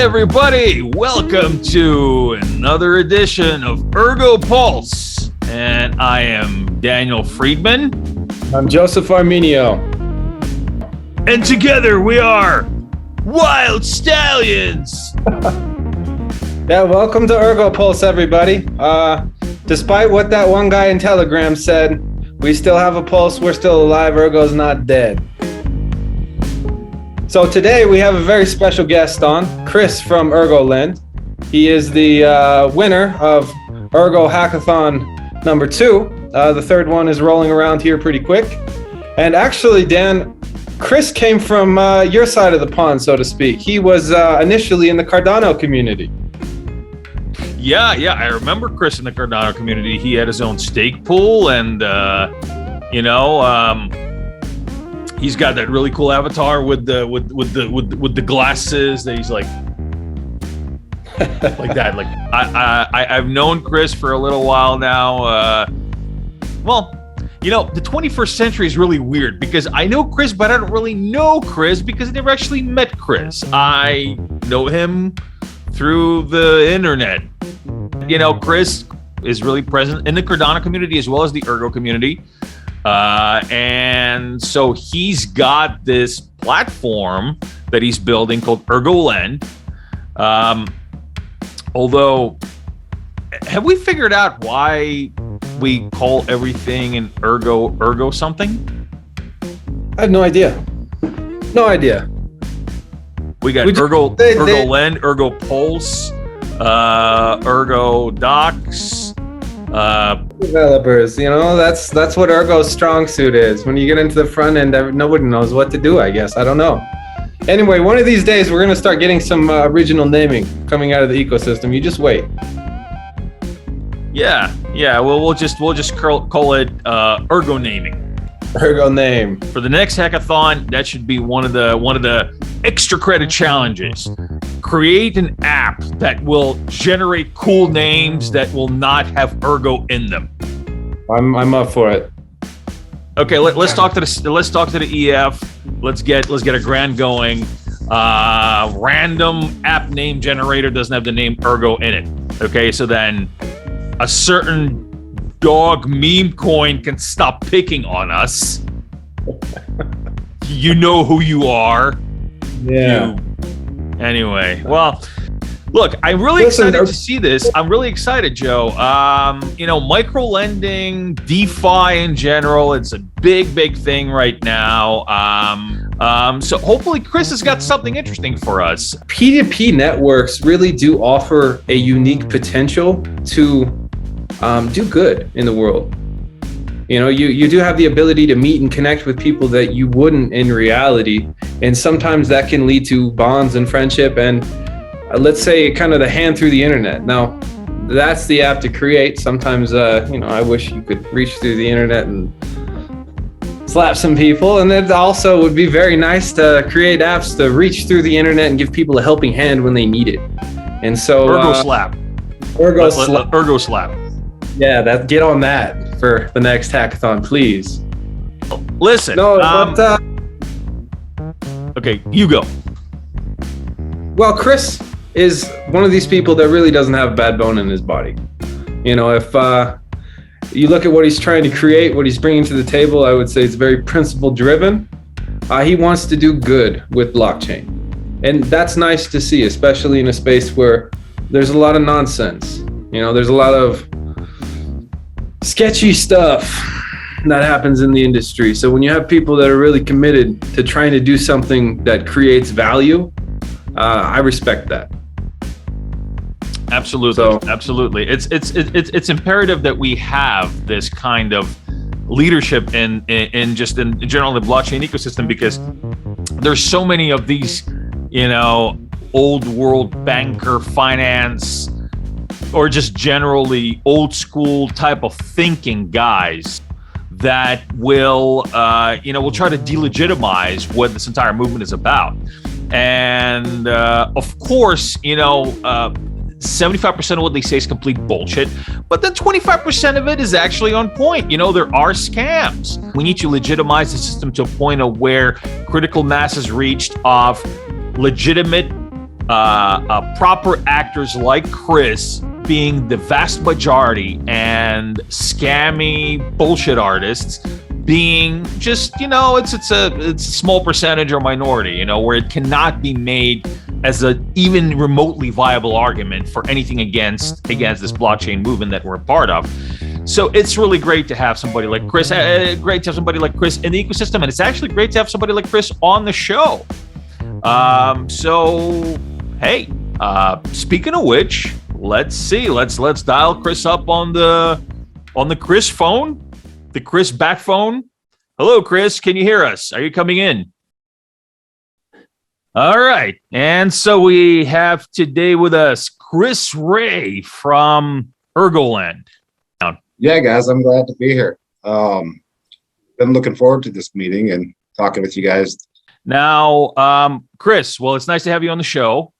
everybody, welcome to another edition of Ergo Pulse, and I am Daniel Friedman. I'm Joseph Arminio. And together we are Wild Stallions. Yeah, welcome to Ergo Pulse, everybody. Despite what that one guy in Telegram said, we still have a pulse, we're still alive, Ergo's not dead. So today we have a very special guest on, Chris from ErgoLend. He is the winner of Ergo Hackathon number 2. The third one is rolling around here pretty quick. And actually, Dan, Chris came from your side of the pond, so to speak. He was initially in the Cardano community. Yeah, I remember Chris in the Cardano community. He had his own stake pool, and he's got that really cool avatar with the glasses that he's like that. Like I've known Chris for a little while now. The 21st century is really weird because I know Chris, but I don't really know Chris because I never actually met Chris. I know him through the internet. Chris is really present in the Cardano community as well as the Ergo community. And so he's got this platform that he's building called ErgoLend. Although, have we figured out why we call everything in Ergo something? I have no idea. We got ErgoLend, Ergo Pulse, Ergo Docs. Developers, that's what Ergo's strong suit is. When you get into the front end, nobody knows what to do, I guess. I don't know. Anyway, one of these days we're going to start getting some original naming coming out of the ecosystem. You just wait. Yeah. Well, we'll just call it Ergo naming. Ergo name for the next hackathon. That should be one of the extra credit challenges. Create an app that will generate cool names that will not have Ergo in them. I'm up for it. Okay, let's talk to the EF. Let's get a grant going. Random app name generator doesn't have the name Ergo in it. Okay, so then a certain dog meme coin can stop picking on us. You know who you are. Yeah. Anyway, well, look, I'm really excited to see this. I'm really excited, Joe. Micro lending, DeFi in general, it's a big thing right now. So hopefully Chris has got something interesting for us. P2P networks really do offer a unique potential to do good in the world. You do have the ability to meet and connect with people that you wouldn't in reality. And sometimes that can lead to bonds and friendship and let's say kind of the hand through the internet. Now, that's the app to create. Sometimes, I wish you could reach through the internet and slap some people. And it also would be very nice to create apps to reach through the internet and give people a helping hand when they need it. And so Ergo slap. Ergo slap. Yeah, get on that for the next hackathon, please. Listen. Okay, you go. Well, Chris is one of these people that really doesn't have a bad bone in his body. If you look at what he's trying to create, what he's bringing to the table, I would say it's very principle driven. He wants to do good with blockchain. And that's nice to see, especially in a space where there's a lot of nonsense. There's a lot of sketchy stuff that happens in the industry. So when you have people that are really committed to trying to do something that creates value, I respect that. Absolutely. It's imperative that we have this kind of leadership in general the blockchain ecosystem because there's so many of these, old world banker finance or just generally old school type of thinking guys that will try to delegitimize what this entire movement is about. And of course, 75% of what they say is complete bullshit, but then 25% of it is actually on point. There are scams. We need to legitimize the system to a point of where critical mass is reached of legitimate proper actors like Chris being the vast majority and scammy bullshit artists being just, it's a small percentage or minority, where it cannot be made as a even remotely viable argument for anything against this blockchain movement that we're a part of. So it's really great to have somebody like Chris, great to have somebody like Chris in the ecosystem, and it's actually great to have somebody like Chris on the show. So hey, speaking of which, let's see, let's dial Chris up on the Chris phone, the Chris back phone. Hello, Chris, can you hear us? Are you coming in? All right, and so we have today with us Chris Ray from ErgoLend. Yeah, guys, I'm glad to be here. Been looking forward to this meeting and talking with you guys. Now, Chris, well, it's nice to have you on the show.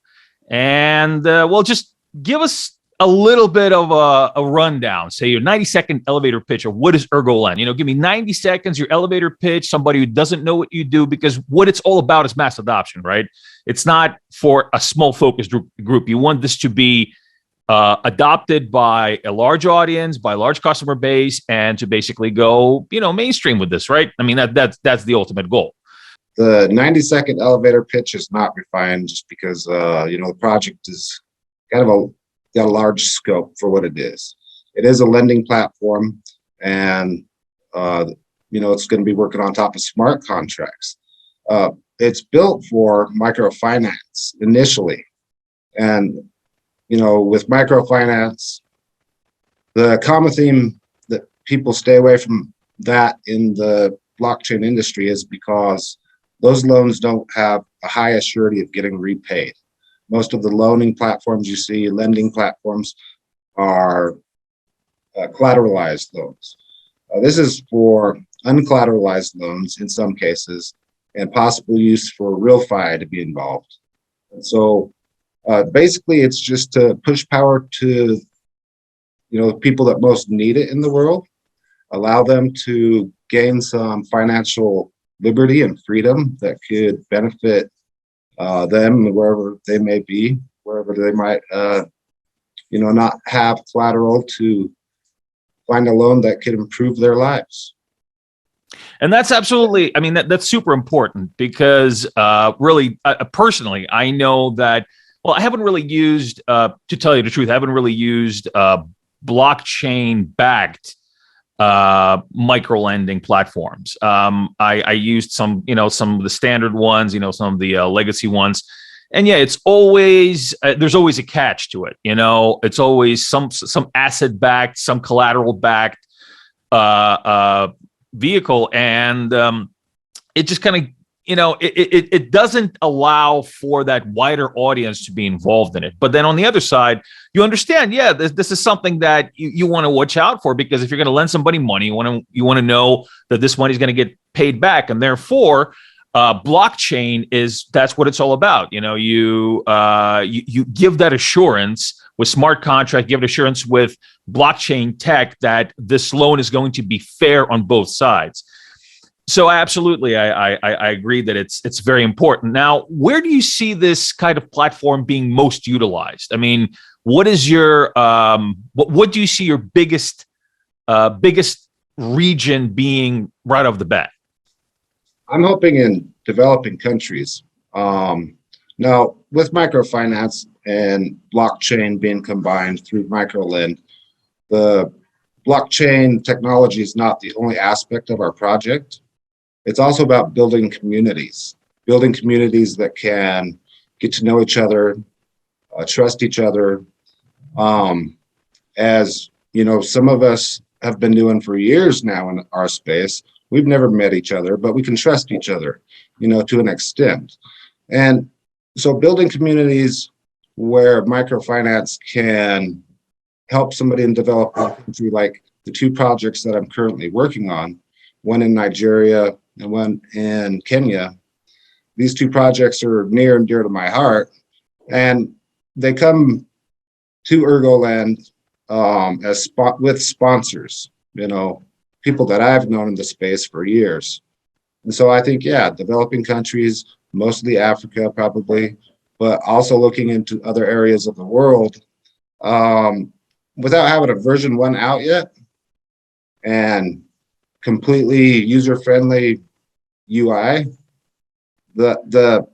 And, well, just give us a little bit of a rundown. Say your 90-second elevator pitch of what is ErgoLend. Give me 90 seconds, your elevator pitch, somebody who doesn't know what you do, because what it's all about is mass adoption, right? It's not for a small focused group. You want this to be adopted by a large audience, by a large customer base, and to basically go, mainstream with this, right? I mean, that's the ultimate goal. The 90-second elevator pitch is not refined just because, the project is kind of got a large scope for what it is. It is a lending platform, and, it's going to be working on top of smart contracts. It's built for microfinance initially. And, with microfinance, the common theme that people stay away from that in the blockchain industry is because those loans don't have a high assurity of getting repaid. Most of the loaning platforms you see, lending platforms, are collateralized loans. This is for uncollateralized loans in some cases, and possible use for real fi to be involved. And so basically it's just to push power to people that most need it in the world, allow them to gain some financial liberty and freedom that could benefit them wherever they may be, wherever they might not have collateral to find a loan that could improve their lives. And that's absolutely, I mean, that's super important because really, personally, I know that, well, I haven't really used, to tell you the truth, I haven't really used blockchain-backed micro lending platforms. I used some of the standard ones, some of the legacy ones. And yeah, it's always, there's always a catch to it. It's always some asset-backed, some collateral-backed vehicle. And it just kind of, it doesn't allow for that wider audience to be involved in it. But then on the other side, you understand, yeah, this is something that you want to watch out for, because if you're going to lend somebody money, you want to know that this money is going to get paid back. And therefore, blockchain that's what it's all about. You give that assurance with smart contract, give it assurance with blockchain tech that this loan is going to be fair on both sides. So absolutely, I agree that it's very important. Now, where do you see this kind of platform being most utilized? I mean, what is your what do you see your biggest region being right off the bat? I'm hoping in developing countries. Now, with microfinance and blockchain being combined through ErgoLend, the blockchain technology is not the only aspect of our project. It's also about building communities that can get to know each other, trust each other. As some of us have been doing for years now in our space. We've never met each other, but we can trust each other, to an extent. And so building communities where microfinance can help somebody in developing country, like the two projects that I'm currently working on, one in Nigeria and one in Kenya. These two projects are near and dear to my heart, and they come to ErgoLend with sponsors, people that I've known in the space for years. And so I think, yeah, developing countries, mostly Africa probably, but also looking into other areas of the world without having a version 1 out yet and completely user-friendly UI. The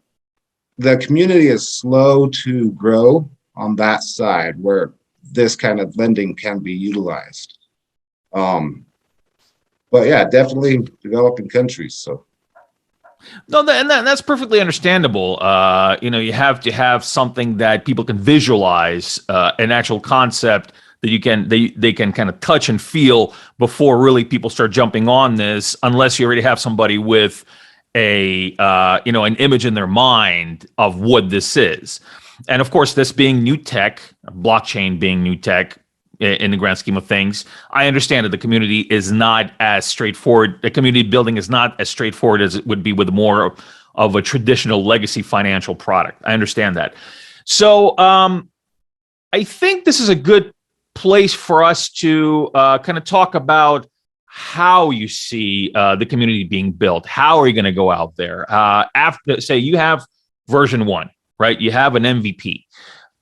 community is slow to grow on that side where this kind of lending can be utilized. But yeah, definitely developing countries. So no, that's perfectly understandable. You have to have something that people can visualize, an actual concept that they can kind of touch and feel before really people start jumping on this, unless you already have somebody with an image in their mind of what this is. And of course, this being new tech, blockchain being new tech in the grand scheme of things, I understand that the community is not as straightforward. The community building is not as straightforward as it would be with more of a traditional legacy financial product. I understand that. So I think this is a good place for us to kind of talk about how you see the community being built. How are you going to go out there? After, say, you have version 1, right? You have an MVP.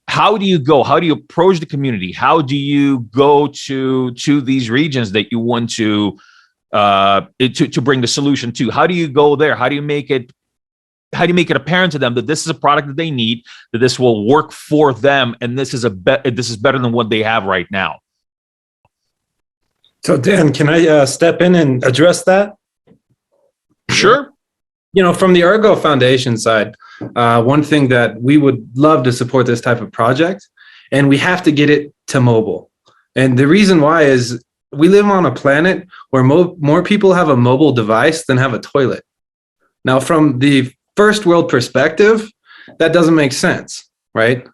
How do you go? How do you approach the community? How do you go to these regions that you want to bring the solution to? How do you go there? How do you make it apparent to them that this is a product that they need, that this will work for them, and this is better than what they have right now? So Dan, can I step in and address that? Sure. From the Ergo Foundation side, one thing that we would love to support this type of project, and we have to get it to mobile. And the reason why is we live on a planet where more people have a mobile device than have a toilet. Now, from the first world perspective, that doesn't make sense, right?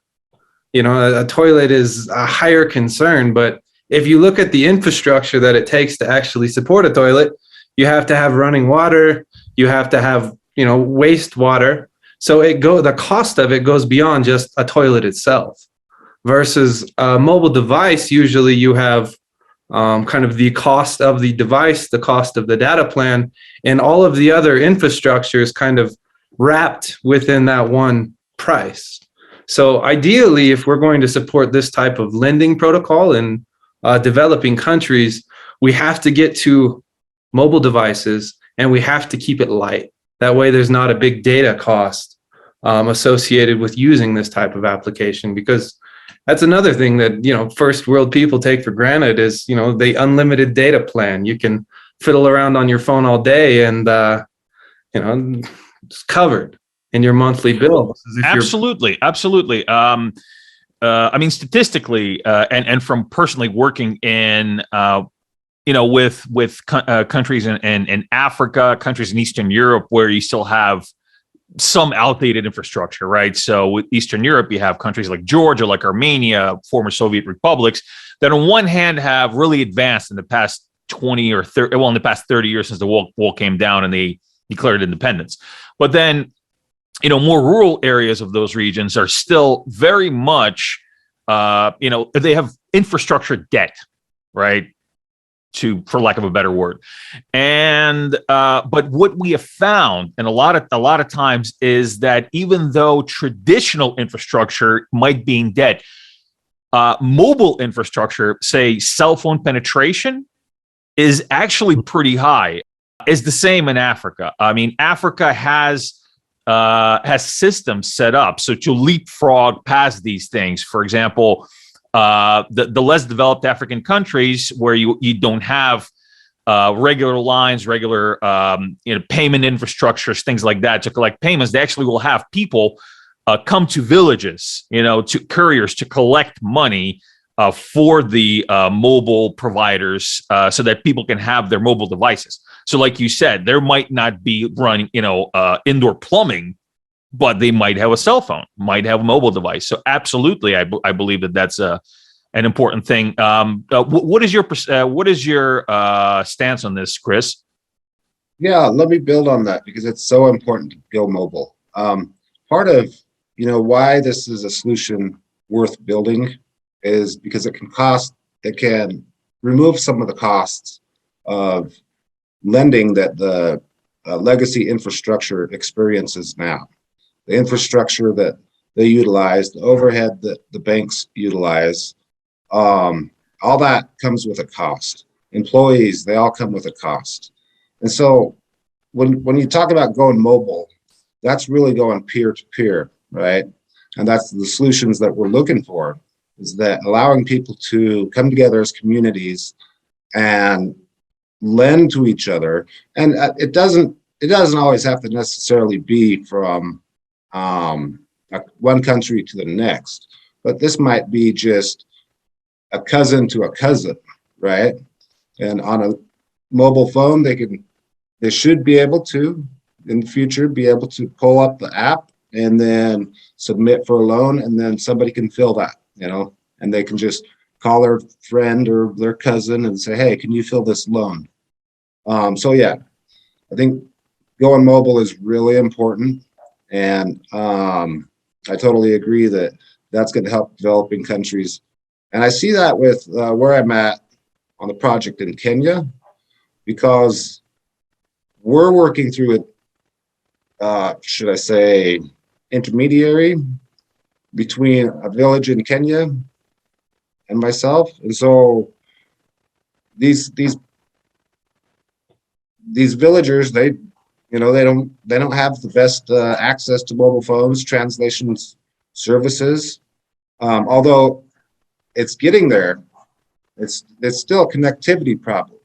A toilet is a higher concern, but if you look at the infrastructure that it takes to actually support a toilet, you have to have running water, you have to have, wastewater. So the cost of it goes beyond just a toilet itself. Versus a mobile device, usually you have kind of the cost of the device, the cost of the data plan, and all of the other infrastructure is kind of wrapped within that one price. So ideally, if we're going to support this type of lending protocol in developing countries, we have to get to mobile devices and we have to keep it light. That way there's not a big data cost associated with using this type of application, because that's another thing that, first world people take for granted is, the unlimited data plan. You can fiddle around on your phone all day and, it's covered in your monthly bill. Absolutely. Statistically, and from personally working in, with countries in Africa, countries in Eastern Europe, where you still have some outdated infrastructure, right? So with Eastern Europe, you have countries like Georgia, like Armenia, former Soviet republics, that on one hand have really advanced in the past 20 or 30, in the past 30 years since the wall came down and they declared independence. But then, more rural areas of those regions are still very much, they have infrastructure debt, right? For lack of a better word. And but what we have found, and a lot of times, is that even though traditional infrastructure might be in debt, mobile infrastructure, say cell phone penetration, is actually pretty high. It's the same in Africa. I mean, Africa has systems set up so to leapfrog past these things. For example, the less developed African countries where you don't have regular lines, regular payment infrastructures, things like that to collect payments, they actually will have people come to villages, to couriers to collect money for the mobile providers so that people can have their mobile devices. So like you said, there might not be running, indoor plumbing, but they might have a cell phone, might have a mobile device. So absolutely, I believe that's an important thing. What is your stance on this, Chris? yeah, let me build on that because it's so important to go mobile. Part of why this is a solution worth building is because it can remove some of the costs of lending that the legacy infrastructure experiences now. The infrastructure that they utilize, the overhead that the banks utilize, all that comes with a cost. Employees, they all come with a cost. And so when you talk about going mobile, that's really going peer to peer, right? And that's the solutions that we're looking for, is that allowing people to come together as communities and lend to each other. And it doesn't always have to necessarily be from one country to the next, but this might be just a cousin to a cousin, right? And on a mobile phone, they should be able to, in the future, be able to pull up the app and then submit for a loan, and then somebody can fill that, and they can just call their friend or their cousin and say, hey, can you fill this loan? So yeah, I think going mobile is really important. And I totally agree that that's going to help developing countries. And I see that with where I'm at on the project in Kenya, because we're working through it, should I say, intermediary between a village in Kenya and myself. And so these villagers, they don't have the best access to mobile phones, translation services. Although it's getting there, it's still a connectivity problem.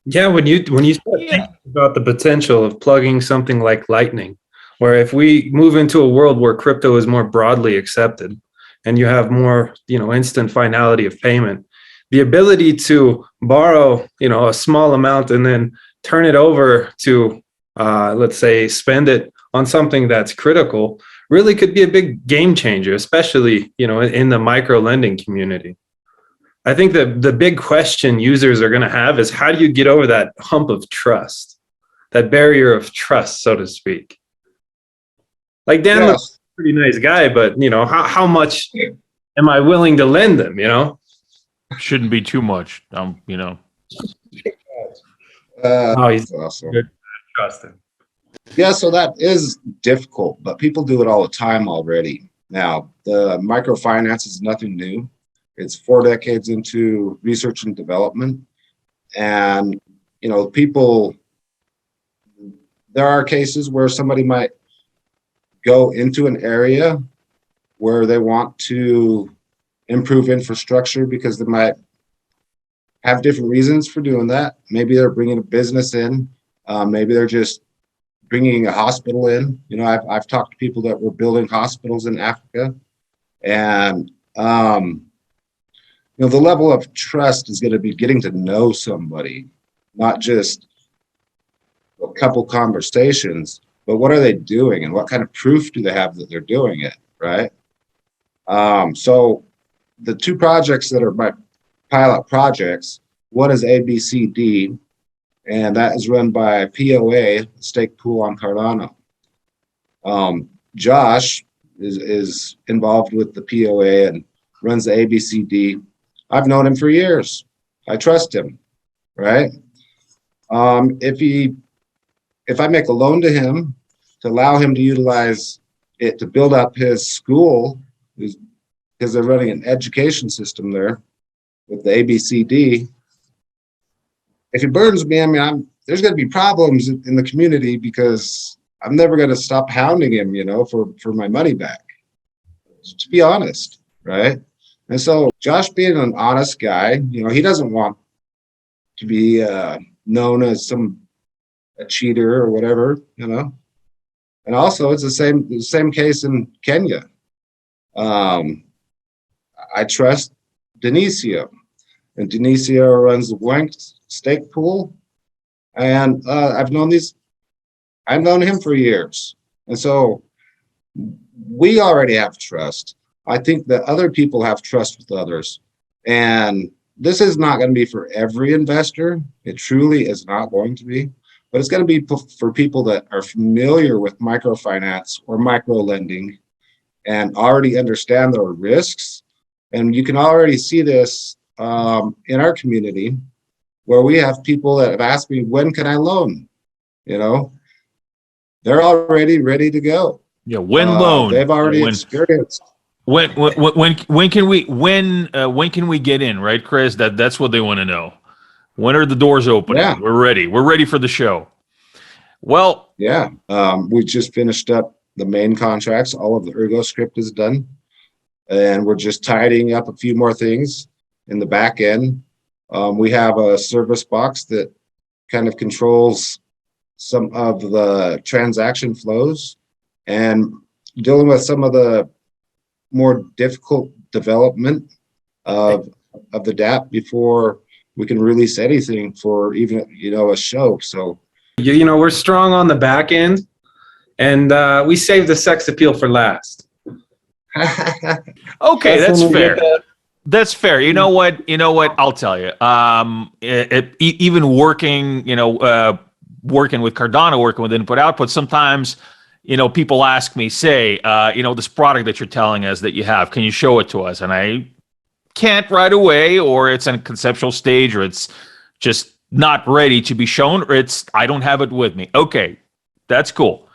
Yeah, when you start thinking about the potential of plugging something like Lightning, where if we move into a world where crypto is more broadly accepted and you have more, instant finality of payment, the ability to borrow, a small amount and then turn it over to, let's say, spend it on something that's critical, really could be a big game changer, especially, in the micro lending community. I think that the big question users are going to have is, how do you get over that hump of trust, that barrier of trust, so to speak? Like Dan looks a pretty nice guy, but how much am I willing to lend them? Shouldn't be too much. Oh, he's awesome. good. Trust him. Yeah, so that is difficult, but people do it all the time already. Now, the microfinance is nothing new. It's 4 decades into research and development. And, there are cases where somebody might go into an area where they want to improve infrastructure because they might have different reasons for doing that. Maybe they're bringing a business in. Maybe they're just bringing a hospital in. I've talked to people that were building hospitals in Africa, and the level of trust is going to be getting to know somebody, not just a couple conversations, but what are they doing and what kind of proof do they have that they're doing it, right? So the 2 projects that are my pilot projects, one is ABCD, and that is run by POA, Stake Pool on Cardano. Josh is involved with the POA and runs the ABCD. I've known him for years. I trust him, right? If I make a loan to him to allow him to utilize it to build up his school, because they're running an education system there with the ABCD, if he burns me, there's going to be problems in the community because I'm never going to stop hounding him, for my money back, to be honest, right? And so Josh being an honest guy, he doesn't want to be known as a cheater or whatever, And also it's the same case in Kenya. I trust Denicio, and Denicio runs the Wank Stake Pool, and I've known him for years, and so we already have trust. I think that other people have trust with others, and this is not going to be for every investor. It truly is not going to be, but it's going to be for people that are familiar with microfinance or micro lending and already understand their risks. And you can already see this in our community, where we have people that have asked me, when can I loan? They're already ready to go. Yeah, when loan. They've already When experienced. when can we get in, right, Chris? That's what they want to know. When are the doors opening? Yeah, We're ready. We're ready for the show. Well, yeah. We just finished up the main contracts. All of the Ergo script is done, and we're just tidying up a few more things in the back end. We have a service box that kind of controls some of the transaction flows and dealing with some of the more difficult development of the DApp before we can release anything for even a show. So We're strong on the back end, and we save the sex appeal for last. okay, that's when we fair. get the- That's fair. You know what? I'll tell you. Even working, working with Cardano, working with input output, sometimes, people ask me, say, this product that you're telling us that you have, can you show it to us? And I can't right away, or it's in a conceptual stage, or it's just not ready to be shown, or I don't have it with me. Okay, that's cool.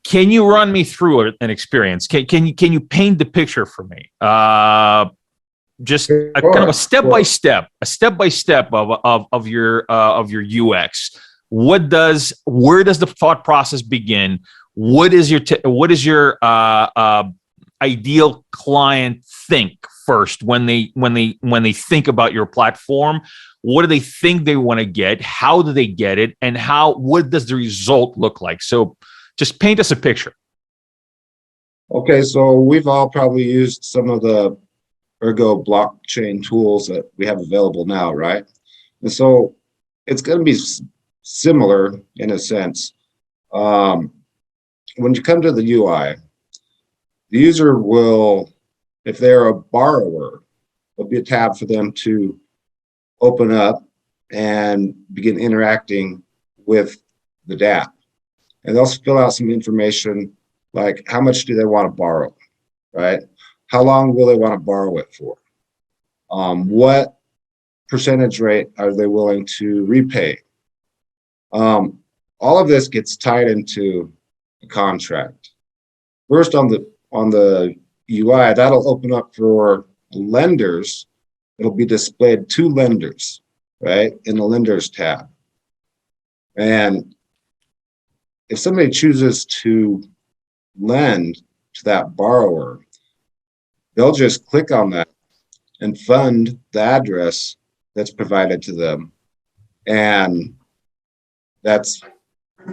Can you run me through an experience? Can you paint the picture for me? Just a kind of a step by step of your UX. Where does the thought process begin? What is your ideal client think first when they think about your platform? What do they think they want to get? How do they get it? And what does the result look like? So just paint us a picture. okay, so we've all probably used some of the Ergo blockchain tools that we have available now, right? And so it's going to be similar in a sense. When you come to the UI, the user will, if they're a borrower, there'll be a tab for them to open up and begin interacting with the DApp. And they'll fill out some information like how much do they want to borrow, right? How long will they want to borrow it for? What percentage rate are they willing to repay? All of this gets tied into a contract. First on the UI, that'll open up for lenders. It'll be displayed to lenders, right, in the lenders tab. And if somebody chooses to lend to that borrower, they'll just click on that and fund the address that's provided to them. And that's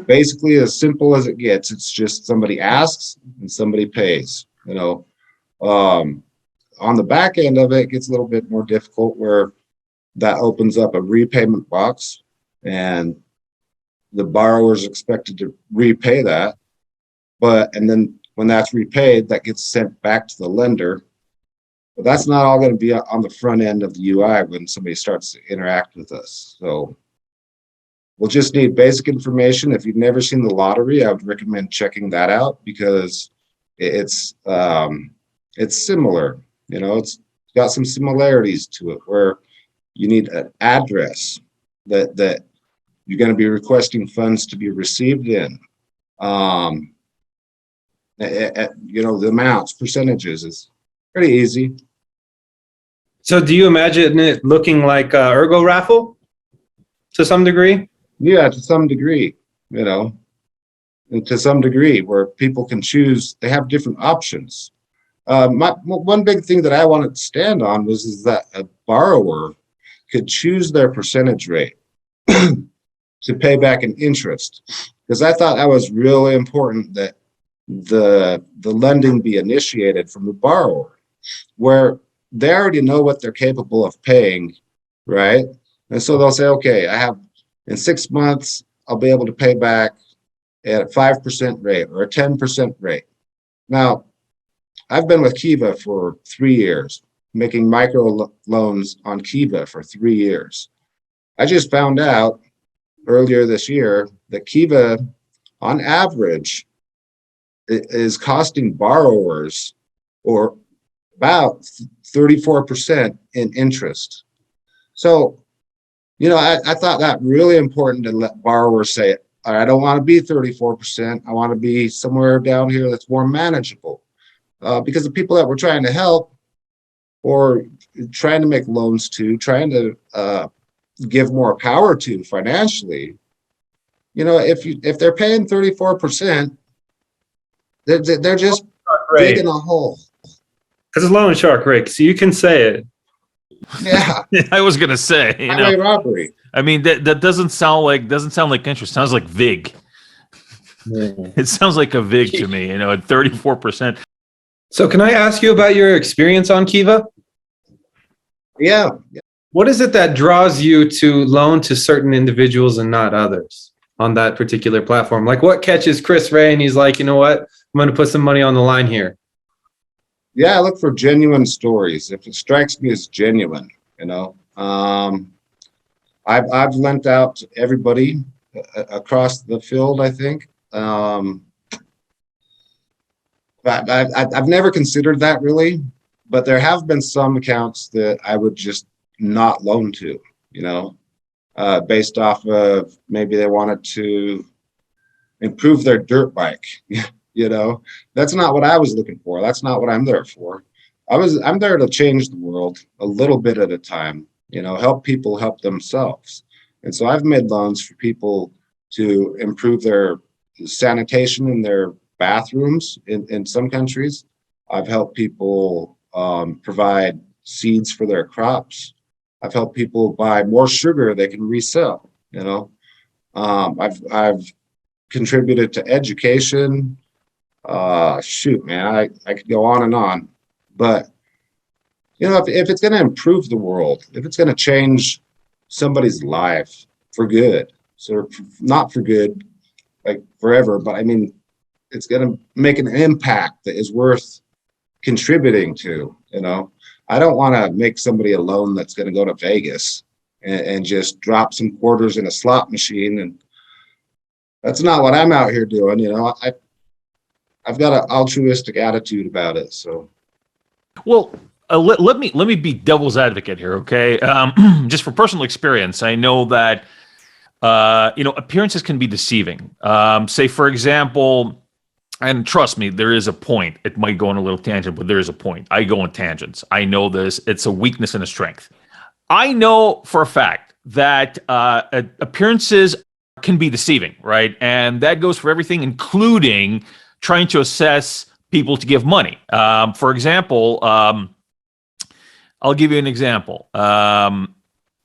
basically as simple as it gets. It's just somebody asks and somebody pays. On the back end of it gets a little bit more difficult, where that opens up a repayment box and the borrower is expected to repay that. And then when that's repaid, that gets sent back to the lender. But that's not all going to be on the front end of the UI when somebody starts to interact with us. So we'll just need basic information. If you've never seen the lottery, I would recommend checking that out because it's similar. It's got some similarities to it, where you need an address that you're going to be requesting funds to be received in. The amounts, percentages is pretty easy. So do you imagine it looking like Ergo raffle to some degree? Yeah, to some degree, and to some degree where people can choose. They have different options. One big thing that I wanted to stand on is that a borrower could choose their percentage rate to pay back in interest, because I thought that was really important, that the lending be initiated from the borrower, where they already know what they're capable of paying, right? And so they'll say, okay, in 6 months, I'll be able to pay back at a 5% rate or a 10% rate. Now, I've been with Kiva for 3 years, making micro loans on Kiva for 3 years. I just found out earlier this year that Kiva, on average, is costing borrowers or about 34% in interest. So, I thought that really important to let borrowers say, I don't want to be 34%. I want to be somewhere down here that's more manageable. Because the people that we're trying to help or trying to make loans to, trying to give more power to financially, if they're paying 34%, they're just digging a hole. It's a loan shark rate, so you can say it. Yeah. I was gonna say, Highway robbery. I mean, that doesn't sound like interest. Sounds like VIG. It sounds like a VIG to me, at 34%. So can I ask you about your experience on Kiva? Yeah. What is it that draws you to loan to certain individuals and not others on that particular platform? Like what catches Chris Ray and he's like, you know what, I'm going to put some money on the line here? Yeah, I look for genuine stories. If it strikes me as genuine, I've lent out to everybody across the field, I think. But I've never considered that really, but there have been some accounts that I would just not loan to, based off of maybe they wanted to improve their dirt bike. That's not what I was looking for. That's not what I'm there for. I'm there to change the world a little bit at a time, help people help themselves. And so I've made loans for people to improve their sanitation in their bathrooms in some countries. I've helped people provide seeds for their crops. I've helped people buy more sugar they can resell. I've contributed to education. Shoot, man, I could go on and on. But if it's going to improve the world, if it's going to change somebody's life for good, so not for good, like forever, but I mean, it's going to make an impact that is worth contributing to. I don't want to make somebody a loan that's going to go to Vegas and just drop some quarters in a slot machine. And that's not what I'm out here doing. I've got an altruistic attitude about it. So, well, let me be devil's advocate here, okay? Just for personal experience, I know that appearances can be deceiving. Say, for example, and trust me, there is a point. It might go on a little tangent, but there is a point. I go on tangents. I know this. It's a weakness and a strength. I know for a fact that appearances can be deceiving, right? And that goes for everything, including trying to assess people to give money. For example, I'll give you an example. I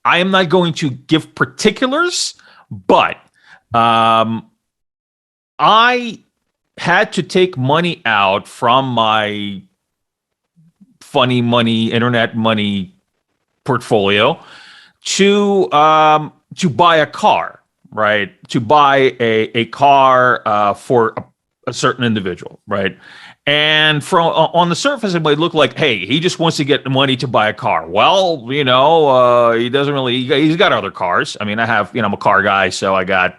am not going to give particulars, but I had to take money out from my funny money, internet money portfolio to buy a car, right? To buy a car for a certain individual, right? And from on the surface, it might look like, hey, he just wants to get the money to buy a car. Well, he doesn't really. He's got other cars. I mean, I'm a car guy, so I got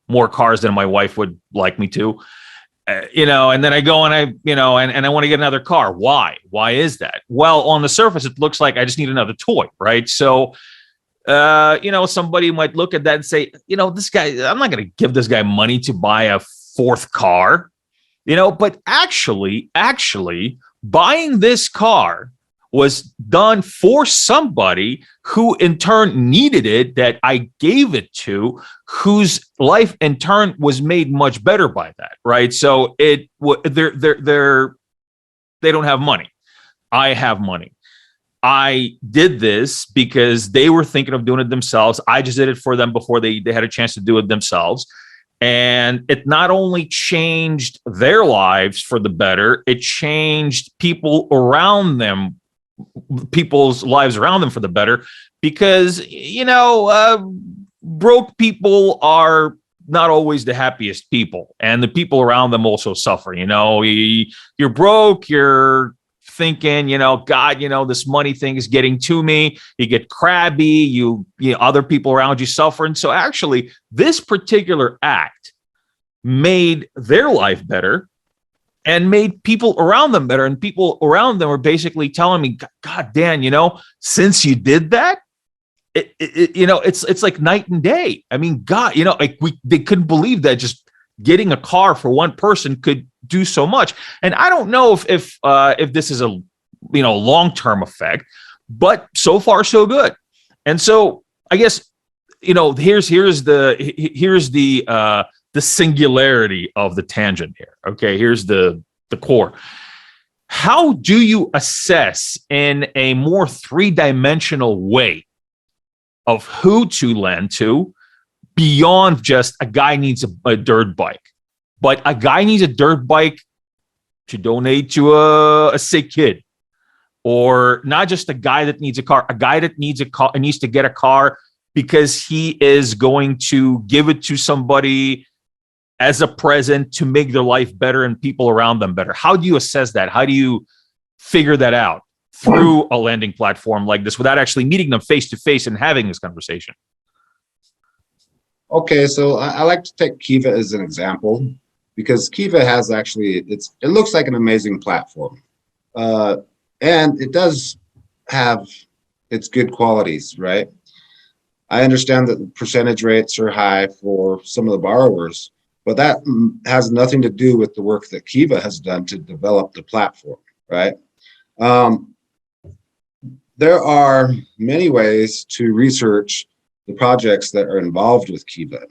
more cars than my wife would like me to. And then I go and I want to get another car. Why? Why is that? Well, on the surface, it looks like I just need another toy, right? So, somebody might look at that and say, this guy, I'm not going to give this guy money to buy a fourth car, but actually buying this car was done for somebody who in turn needed it, that I gave it to, whose life in turn was made much better by that, right? So they don't have money. I have money. I did this because they were thinking of doing it themselves. I just did it for them before they had a chance to do it themselves. And it not only changed their lives for the better, it changed people's lives around them for the better, because, broke people are not always the happiest people, and the people around them also suffer. You're broke, you're thinking, God, this money thing is getting to me. You get crabby, other people around you suffer. And so actually this particular act made their life better and made people around them better. And people around them were basically telling me, God, Dan, since you did that, it's like night and day. I mean, God, like they couldn't believe that just getting a car for one person could do so much. And I don't know if this is a long-term effect, but so far so good. And so I guess here's the singularity of the tangent here. Okay, here's the core. How do you assess in a more three-dimensional way of who to lend to beyond just a guy needs a dirt bike, but a guy needs a dirt bike to donate to a sick kid, or not just a guy that needs a car, a guy that needs a car needs to get a car because he is going to give it to somebody as a present to make their life better and people around them better. How do you assess that? How do you figure that out through a lending platform like this without actually meeting them face to face and having this conversation? Okay, so I like to take Kiva as an example because Kiva has actually, it looks like an amazing platform. And it does have its good qualities, right? I understand that the percentage rates are high for some of the borrowers, but that has nothing to do with the work that Kiva has done to develop the platform, right? There are many ways to research the projects that are involved with Kiva,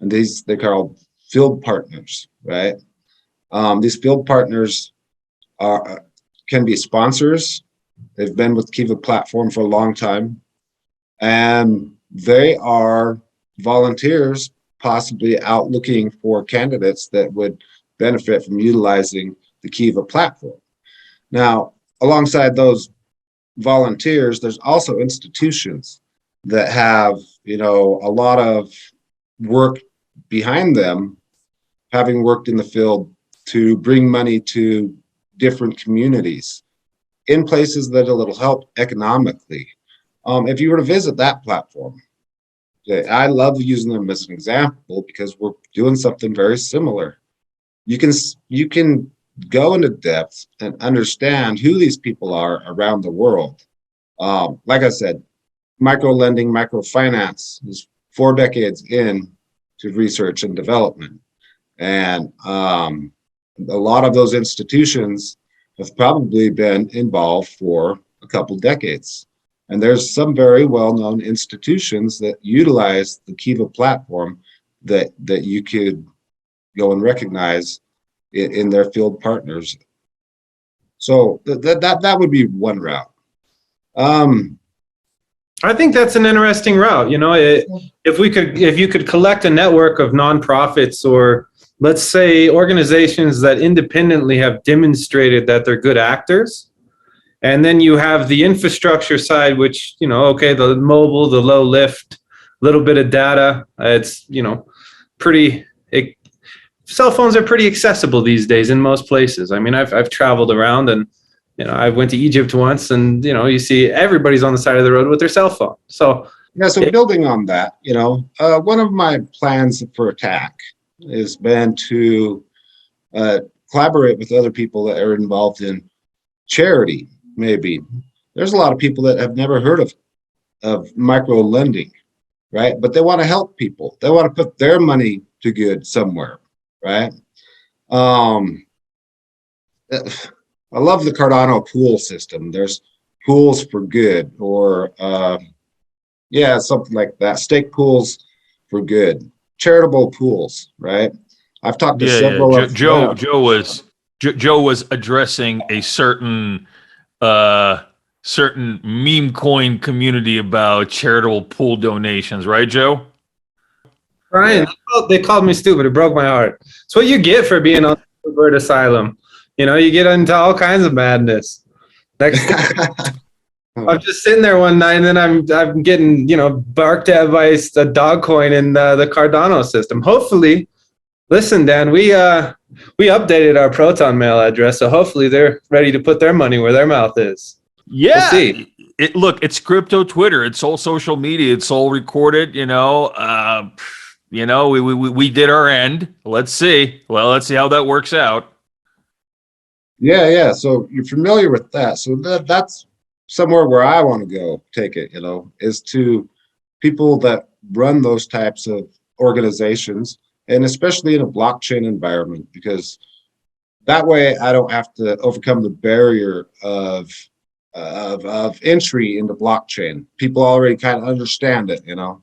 and they're called field partners, right? These field partners can be sponsors. They've been with Kiva platform for a long time, and they are volunteers possibly out looking for candidates that would benefit from utilizing the Kiva platform. Now, alongside those volunteers, there's also institutions that have, a lot of work behind them, having worked in the field to bring money to different communities in places that it'll help economically. If you were to visit that platform, I love using them as an example because we're doing something very similar. You can go into depth and understand who these people are around the world. Like I said, micro lending, microfinance is 4 decades in to research and development. And a lot of those institutions have probably been involved for a couple decades. And there's some very well-known institutions that utilize the Kiva platform that you could go and recognize in their field partners. So that would be one route. I think that's an interesting route. If you could collect a network of nonprofits or let's say organizations that independently have demonstrated that they're good actors, and then you have the infrastructure side, which, the mobile, the low lift, little bit of data. It's, cell phones are pretty accessible these days in most places. I mean, I've traveled around and, I went to Egypt once and, you see everybody's on the side of the road with their cell phone. So, yeah, so building on that, one of my plans for attack has been to collaborate with other people that are involved in charity. Maybe there's a lot of people that have never heard of micro lending, right? But they want to help people. They want to put their money to good somewhere, right? I love the Cardano pool system. There's pools for good, or something like that. Stake pools for good, charitable pools, right? I've talked to several of Joe was addressing a certain meme coin community about charitable pool donations, right, Joe? Brian, they called me stupid. It broke my heart. It's what you get for being on the bird asylum. You get into all kinds of madness. I'm just sitting there one night, and then I'm getting barked at by a dog coin in the Cardano system. Hopefully, listen, Dan, we updated our Proton mail address, so hopefully they're ready to put their money where their mouth is. Yeah. We'll see. It's crypto Twitter. It's all social media. It's all recorded. We did our end. Let's see. Well, let's see how that works out. Yeah. So you're familiar with that. So that's somewhere where I want to go take it, is to people that run those types of organizations, and especially in a blockchain environment, because that way I don't have to overcome the barrier of entry into blockchain. People already kind of understand it, you know.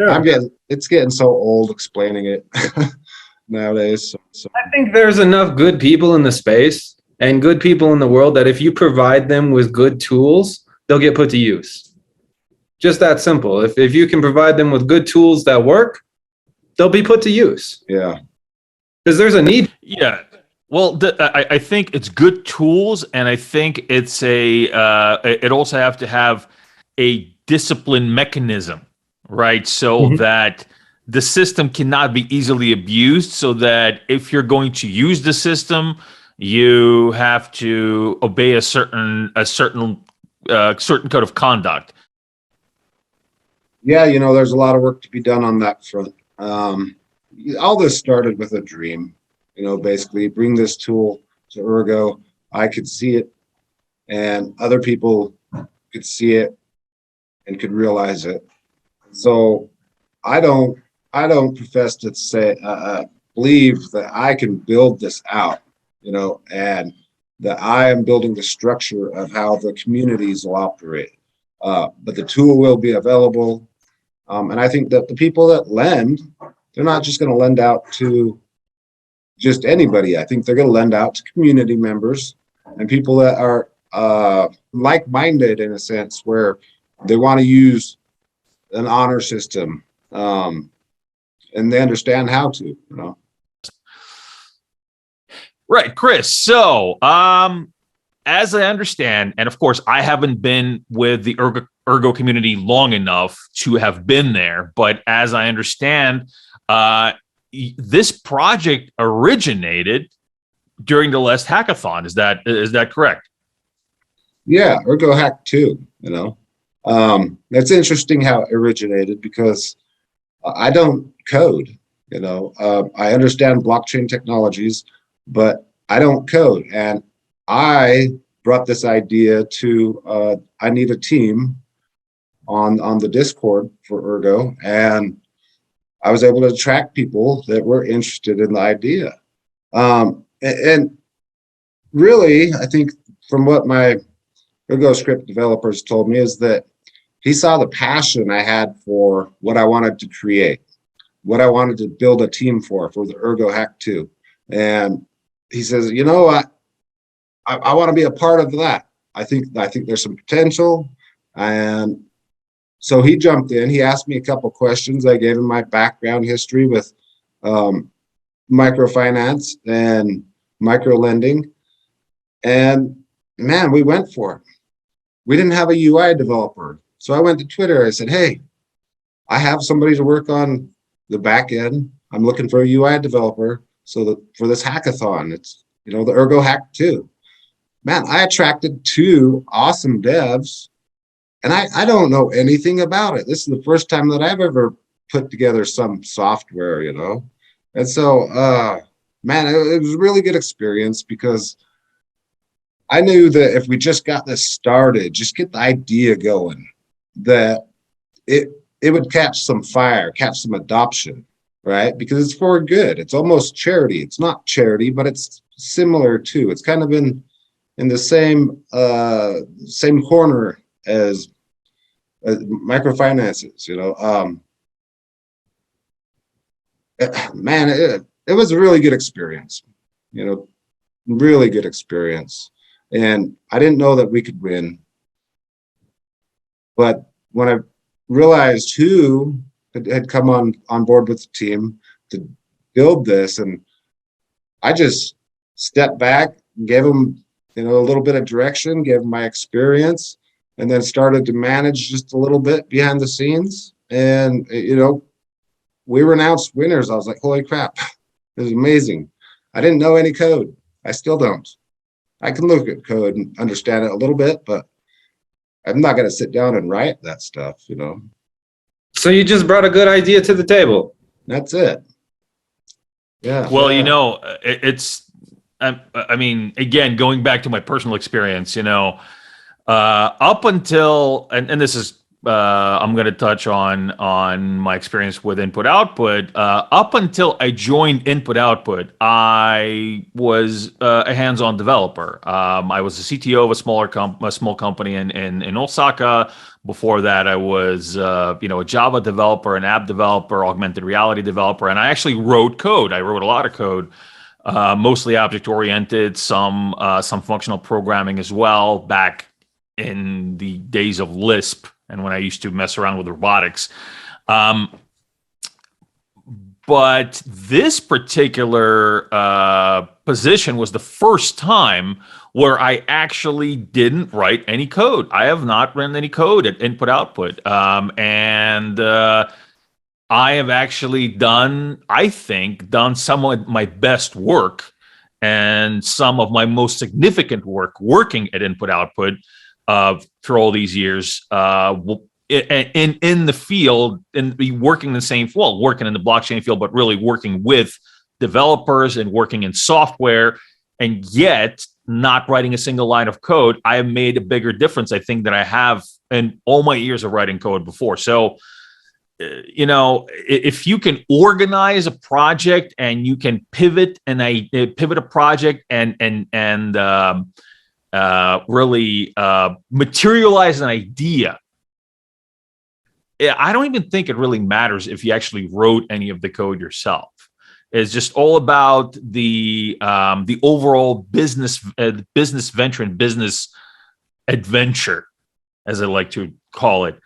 Sure. It's getting so old explaining it nowadays. So I think there's enough good people in the space and good people in the world that if you provide them with good tools, they'll get put to use. Just that simple. If you can provide them with good tools that work, they'll be put to use. yeah, Because there's a need. Yeah. Well, I think it's good tools, and I think it's it also have to have a discipline mechanism, right? So that the system cannot be easily abused, so that if you're going to use the system, you have to obey a certain code of conduct. yeah, you know, there's a lot of work to be done on that front. All this started with a dream, you know, basically bring this tool to Ergo. I could see it, and other people could see it and could realize it. So I don't profess to say believe that I can build this out, you know, and that I am building the structure of how the communities will operate. But the tool will be available, and I think that the people that lend, they're not just going to lend out to just anybody. I think they're going to lend out to community members and people that are like-minded in a sense, where they want to use an honor system, and they understand how to, you know. Right, Chris. So, as I understand, and of course, I haven't been with the Ergo community long enough to have been there, but as I understand, this project originated during the last hackathon. Is that correct? Yeah, ErgoHack too, you know. It's interesting how it originated, because I don't code, you know. I understand blockchain technologies, but I don't code. And I brought this idea to, I need a team on the Discord for Ergo, and I was able to attract people that were interested in the idea. And really, I think from what my Ergo script developers told me is that he saw the passion I had for what I wanted to create, what I wanted to build a team for the ErgoHack 2. And he says, you know, I want to be a part of that. I think there's some potential. And so he jumped in. He asked me a couple questions. I gave him my background history with microfinance and micro lending. And man, we went for it. We didn't have a UI developer. So I went to Twitter. I said, hey, I have somebody to work on the back end. I'm looking for a UI developer. So that for this hackathon, it's, you know, the ErgoHack 2. Man, I attracted 2 awesome devs, and I don't know anything about it. This is the first time that I've ever put together some software, you know. And so, man, it was a really good experience, because I knew that if we just got this started, just get the idea going, that it would catch some fire, catch some adoption, right? Because it's for good. It's almost charity. It's not charity, but it's similar too. It's kind of in the same corner as microfinances, you know. Man, it was a really good experience, you know, really good experience. And I didn't know that we could win. But when I realized who had come on board with the team to build this, and I just stepped back, gave them, you know, a little bit of direction, gave them my experience, and then started to manage just a little bit behind the scenes. And, you know, we were announced winners. I was like, holy crap, it was amazing. I didn't know any code. I still don't. I can look at code and understand it a little bit, but I'm not going to sit down and write that stuff, you know. So you just brought a good idea to the table. That's it. Yeah. Well, yeah. you know, I mean, again, going back to my personal experience, you know, up until, and this is I'm going to touch on my experience with input output. Up until I joined input output, I was a hands-on developer. I was the CTO of a small company in Osaka. Before that, I was a Java developer, an app developer, augmented reality developer, and I actually wrote code. I wrote a lot of code, mostly object-oriented, some functional programming as well, back in the days of Lisp and when I used to mess around with robotics. But this particular position was the first time where I actually didn't write any code. I have not written any code at input output. And I have actually done some of my best work and some of my most significant work working at input output for all these years in the field, and be working the same, working in the blockchain field, but really working with developers and working in software, and yet not writing a single line of code. I have made a bigger difference, I think, than I have in all my years of writing code before. So, if you can organize a project and you can pivot a project and really materialize an idea, I don't even think it really matters if you actually wrote any of the code yourself. It's just all about the overall business venture and business adventure, as I like to call it.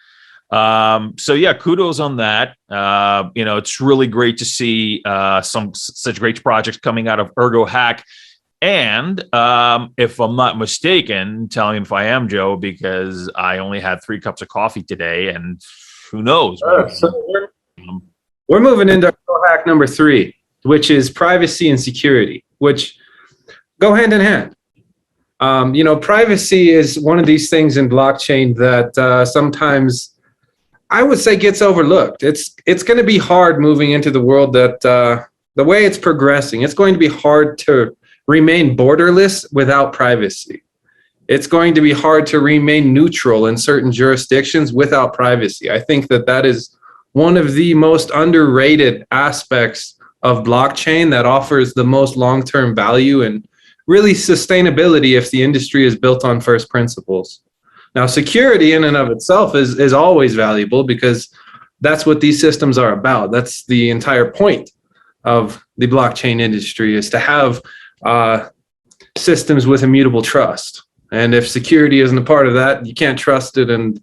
So yeah, kudos on that. It's really great to see such great projects coming out of ErgoHack. And if I'm not mistaken, tell me if I am, Joe, because I only had 3 cups of coffee today, and who knows? So we're moving into ErgoHack number 3, which is privacy and security, which go hand in hand. Privacy is one of these things in blockchain that sometimes I would say gets overlooked. It's going to be hard moving into the world that the way it's progressing. It's going to be hard to remain borderless without privacy. It's going to be hard to remain neutral in certain jurisdictions without privacy. I think that is one of the most underrated aspects of blockchain that offers the most long-term value and really sustainability if the industry is built on first principles. Now, security in and of itself is always valuable because that's what these systems are about. That's the entire point of the blockchain industry, is to have systems with immutable trust. And if security isn't a part of that, you can't trust it, and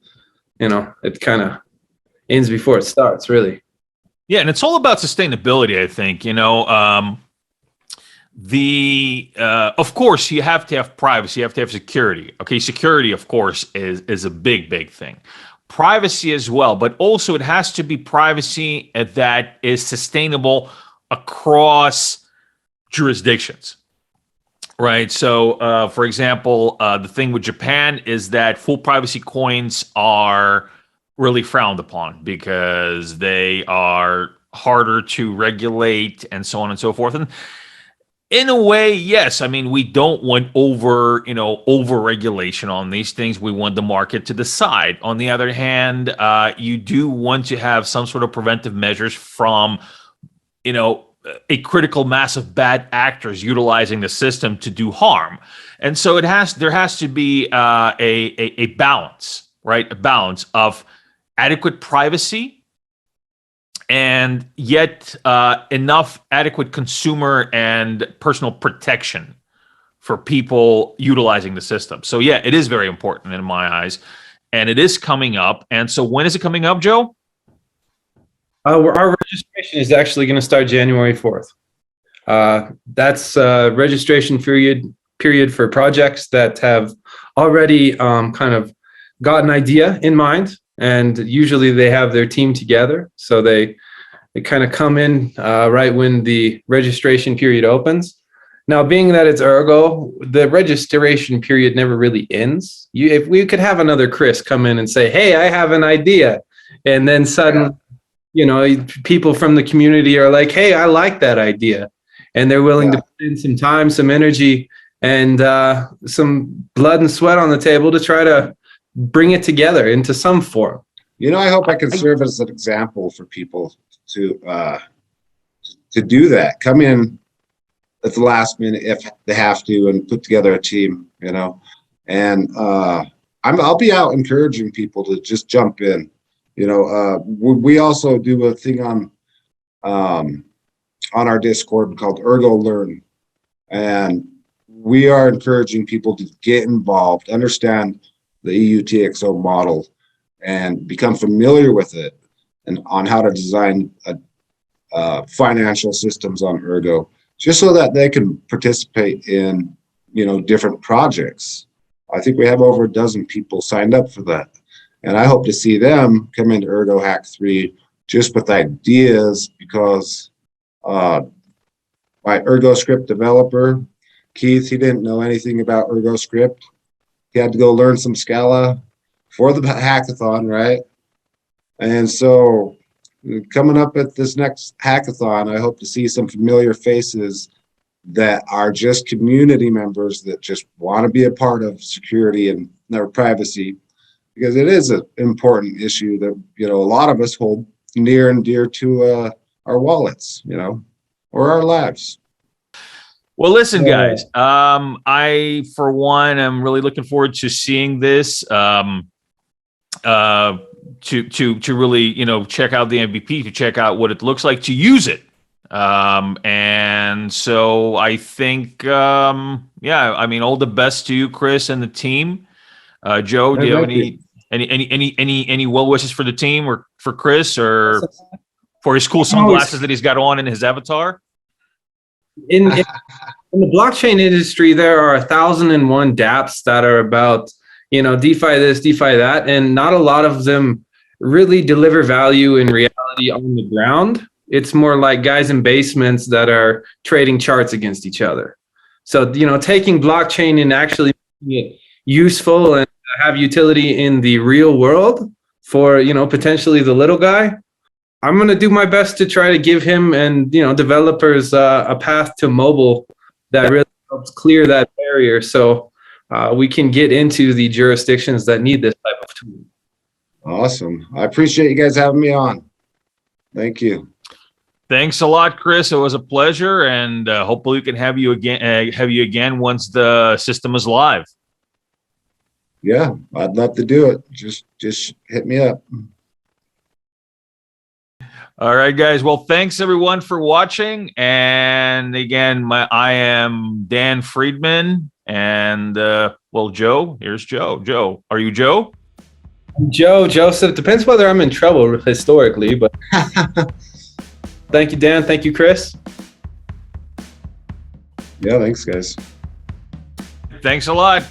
it kind of ends before it starts, really. Yeah, and it's all about sustainability, I think. Of course, you have to have privacy, you have to have security. Okay, security, of course, is a big thing. Privacy as well, but also it has to be privacy that is sustainable across jurisdictions. Right. So, for example, the thing with Japan is that full privacy coins are really frowned upon because they are harder to regulate and so on and so forth. And in a way, yes, I mean, we don't want over regulation on these things. We want the market to decide. On the other hand, you do want to have some sort of preventive measures from, a critical mass of bad actors utilizing the system to do harm. And so there has to be a balance, right? A balance of adequate privacy and yet enough adequate consumer and personal protection for people utilizing the system. So yeah, it is very important in my eyes, and it is coming up. And so when is it coming up, Joe? Our registration is actually going to start January 4th. That's registration period for projects that have already kind of got an idea in mind, and usually they have their team together. So they kind of come in right when the registration period opens. Now, being that it's Ergo, the registration period never really ends. If we could have another Chris come in and say, "Hey, I have an idea," and then suddenly, people from the community are like, "Hey, I like that idea," and they're willing to put in some time, some energy, and some blood and sweat on the table to try to bring it together into some form. I hope I can serve as an example for people to do that. Come in at the last minute if they have to, and put together a team. And I'll be out encouraging people to just jump in. We also do a thing on our Discord called ErgoLend, and we are encouraging people to get involved, understand the EUTXO model, and become familiar with it, and on how to design financial systems on Ergo, just so that they can participate in different projects. I think we have over a dozen people signed up for that, and I hope to see them come into ErgoHack 3 just with ideas, because my ErgoScript developer, Keith, he didn't know anything about ErgoScript. He had to go learn some Scala for the hackathon, right? And so coming up at this next hackathon, I hope to see some familiar faces that are just community members that just want to be a part of security and their privacy, because it is an important issue that a lot of us hold near and dear to our wallets, or our lives. Well, listen, guys, I, for one, am really looking forward to seeing this, to really, check out the MVP, to check out what it looks like, to use it. And so I think, all the best to you, Chris, and the team. Joe, do you have any well wishes for the team, or for Chris, or for his cool sunglasses that he's got on in his avatar? In the blockchain industry, there are 1,001 dApps that are about, DeFi this, DeFi that, and not a lot of them really deliver value in reality on the ground. It's more like guys in basements that are trading charts against each other. So, taking blockchain and actually making it useful and have utility in the real world for, potentially the little guy, I'm going to do my best to try to give him and, developers a path to mobile that really helps clear that barrier, so we can get into the jurisdictions that need this type of tool. Awesome. I appreciate you guys having me on. Thank you. Thanks a lot, Chris. It was a pleasure, and hopefully we can have you again once the system is live. Yeah, I'd love to do it. Just hit me up. All right, guys. Well, thanks everyone for watching. And again, I am Dan Friedman, and Joe. Here's Joe. Joe, are you Joe? Joe, Joseph. Depends whether I'm in trouble historically, but thank you, Dan. Thank you, Chris. Yeah, thanks, guys. Thanks a lot.